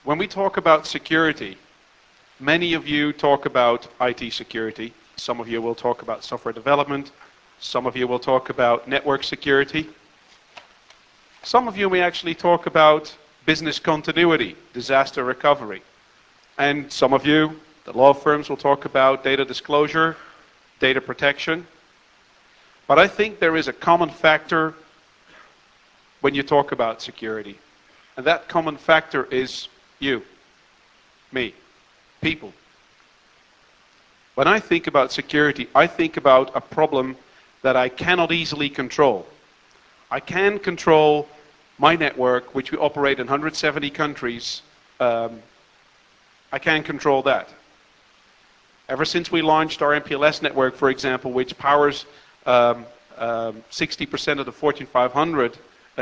When we talk about security, many of you talk about IT security. Some of you will talk about software development. Some of you will talk about network security. Some of you may actually talk about business continuity, disaster recovery. And some of you, the law firms, will talk about data disclosure, data protection. But I think there is a common factor when you talk about security. And that common factor is you, me, people. When I think about security, I think about a problem that I cannot easily control. I can control my network, which we operate in 170 countries. I can control that. Ever since we launched our MPLS network, for example, which powers 60% of the Fortune 500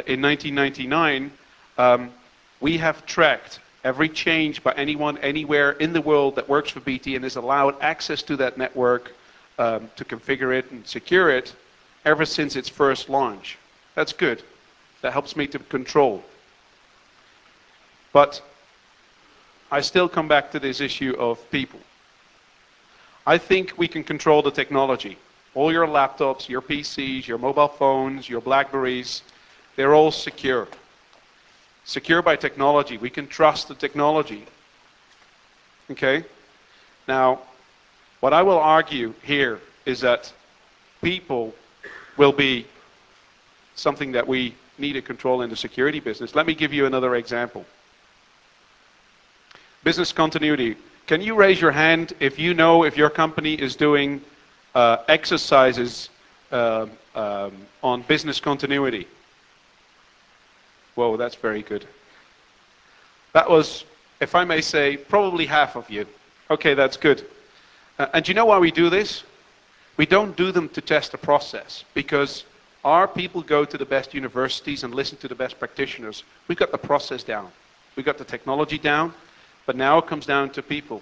in 1999, we have tracked every change by anyone, anywhere in the world that works for BT and is allowed access to that network to configure it and secure it ever since its first launch. That's good. That helps me to control. But I still come back to this issue of people. I think we can control the technology. All your laptops, your PCs, your mobile phones, your Blackberries, they're all secure. Secure by technology. We can trust the technology. Okay? Now, what I will argue here is that people will be something that we need to control in the security business. Let me give you another example. Business continuity. Can you raise your hand if you know if your company is doing exercises on business continuity? Whoa, that's very good. That was, if I may say, probably half of you. Okay, that's good. And do you know why we do this? We don't do them to test the process, because our people go to the best universities and listen to the best practitioners. We've got the process down. We've got the technology down. But now it comes down to people.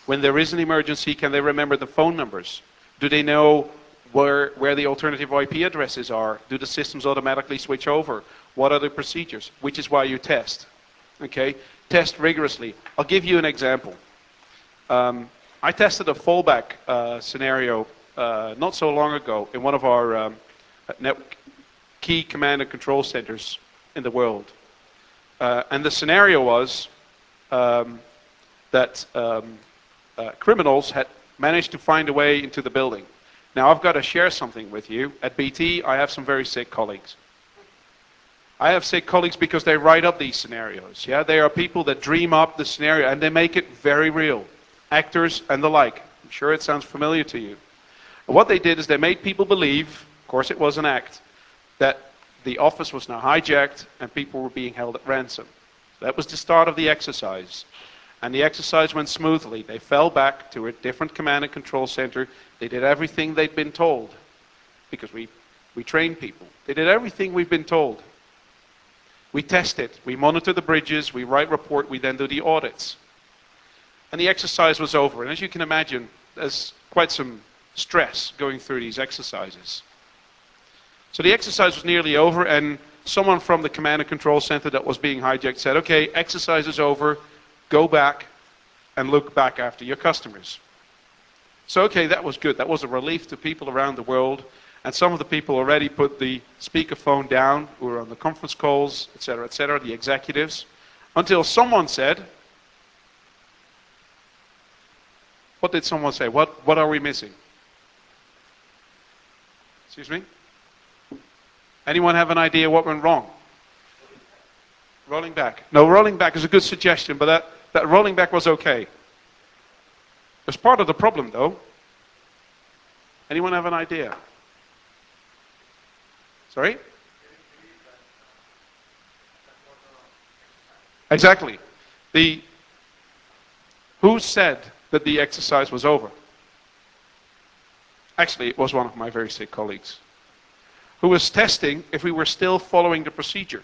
When there is an emergency, can they remember the phone numbers? Do they know where the alternative IP addresses are? Do the systems automatically switch over? What are the procedures? Which is why you test. Okay? Test rigorously. I'll give you an example. I tested a fallback scenario not so long ago in one of our key command and control centers in the world. And the scenario was that criminals had managed to find a way into the building. Now, I've got to share something with you. At BT, I have some very sick colleagues. I have sick colleagues because they write up these scenarios. Yeah, they are people that dream up the scenario and they make it very real. Actors and the like. I'm sure it sounds familiar to you. And what they did is they made people believe, of course it was an act, that the office was now hijacked and people were being held at ransom. That was the start of the exercise. And the exercise went smoothly. They fell back to a different command and control center. They did everything they'd been told, because we train people. They did everything we've been told. We test it. We monitor the bridges. We write report. We then do the audits. And the exercise was over. And as you can imagine, there's quite some stress going through these exercises. So the exercise was nearly over, and someone from the command and control center that was being hijacked said, okay, exercise is over. Go back and look back after your customers. So, okay, that was good. That was a relief to people around the world. And some of the people already put the speakerphone down, who were on the conference calls, etc., the executives, until someone said, what did someone say? What are we missing? Excuse me? Anyone have an idea what went wrong? Rolling back. No, rolling back is a good suggestion, but that rolling back was okay. It was part of the problem, though. Anyone have an idea? Sorry? Exactly. Who said that the exercise was over? Actually, it was one of my very sick colleagues, who was testing if we were still following the procedure.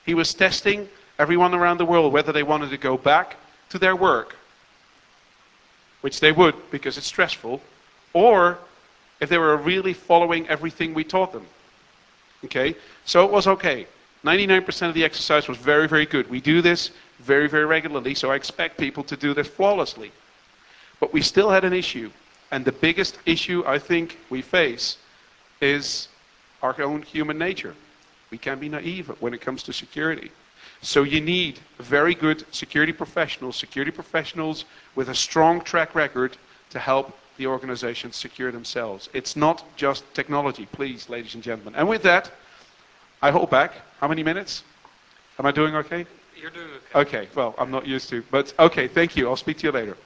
He was testing everyone around the world whether they wanted to go back to their work, which they would because it's stressful, or if they were really following everything we taught them. Okay? So it was okay. 99% of the exercise was very, very good. We do this very, very regularly, so I expect people to do this flawlessly. But we still had an issue, and the biggest issue I think we face is our own human nature. We can be naive when it comes to security. So you need very good security professionals with a strong track record to help the organizations secure themselves. It's not just technology, please, ladies and gentlemen. And with that, I hold back. How many minutes? Am I doing okay? You're doing okay. Okay, well, I'm not used to, but okay, thank you. I'll speak to you later.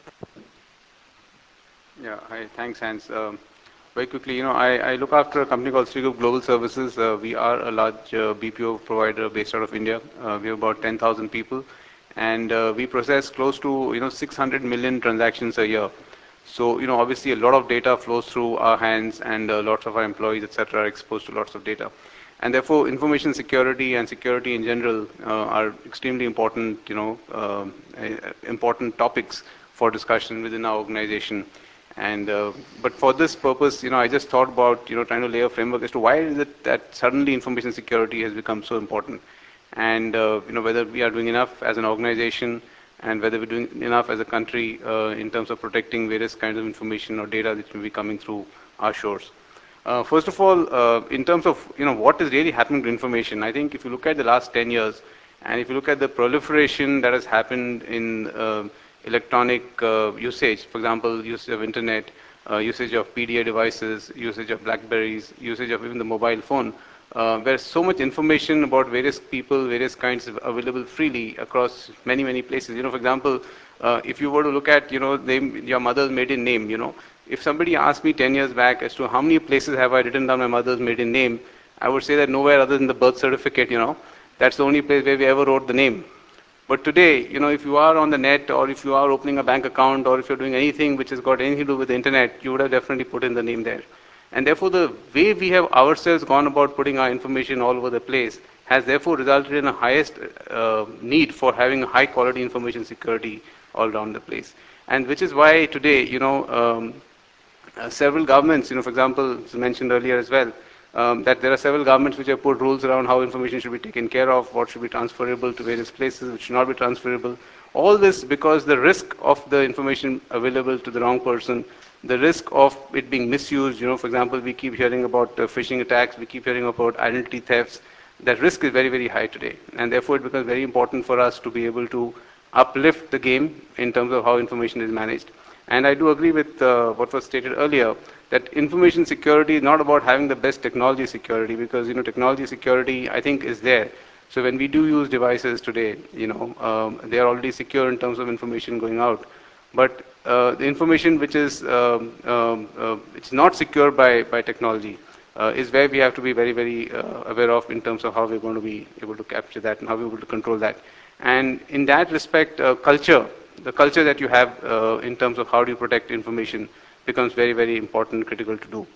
Yeah, hi, thanks, Hans. Very quickly, I look after a company called Group Global Services. We are a large BPO provider based out of India. We have about 10,000 people, and we process close to 600 million transactions a year. So obviously a lot of data flows through our hands, and lots of our employees, etc., are exposed to lots of data. And therefore, information security and security in general are extremely important, important topics for discussion within our organization. And but for this purpose, I just thought about trying to lay a framework as to why is it that suddenly information security has become so important, and whether we are doing enough as an organization, and whether we're doing enough as a country in terms of protecting various kinds of information or data that will be coming through our shores. First of all, in terms of what is really happening to information, I think if you look at the last 10 years, and if you look at the proliferation that has happened in electronic usage, for example, usage of internet, usage of PDA devices, usage of Blackberries, usage of even the mobile phone, where so much information about various people, various kinds of available freely across many, many places. For example, if you were to look at, your mother's maiden name, if somebody asked me 10 years back as to how many places have I written down my mother's maiden name, I would say that nowhere other than the birth certificate, that's the only place where we ever wrote the name. But today, if you are on the net, or if you are opening a bank account, or if you're doing anything which has got anything to do with the internet, you would have definitely put in the name there. And therefore, the way we have ourselves gone about putting our information all over the place has therefore resulted in a highest need for having high quality information security all around the place. And which is why today, several governments, for example, as mentioned earlier as well, that there are several governments which have put rules around how information should be taken care of, what should be transferable to various places, which should not be transferable. All this because the risk of the information available to the wrong person, the risk of it being misused, for example, we keep hearing about phishing attacks, we keep hearing about identity thefts. That risk is very, very high today. And therefore, it becomes very important for us to be able to uplift the game in terms of how information is managed. And I do agree with what was stated earlier, that information security is not about having the best technology security, because technology security, I think, is there. So when we do use devices today, they are already secure in terms of information going out. But the information which is it's not secure by technology is where we have to be very, very aware of in terms of how we're going to be able to capture that and how we're able to control that. And in that respect, culture, the culture that you have in terms of how do you protect information becomes very, very important and critical to do.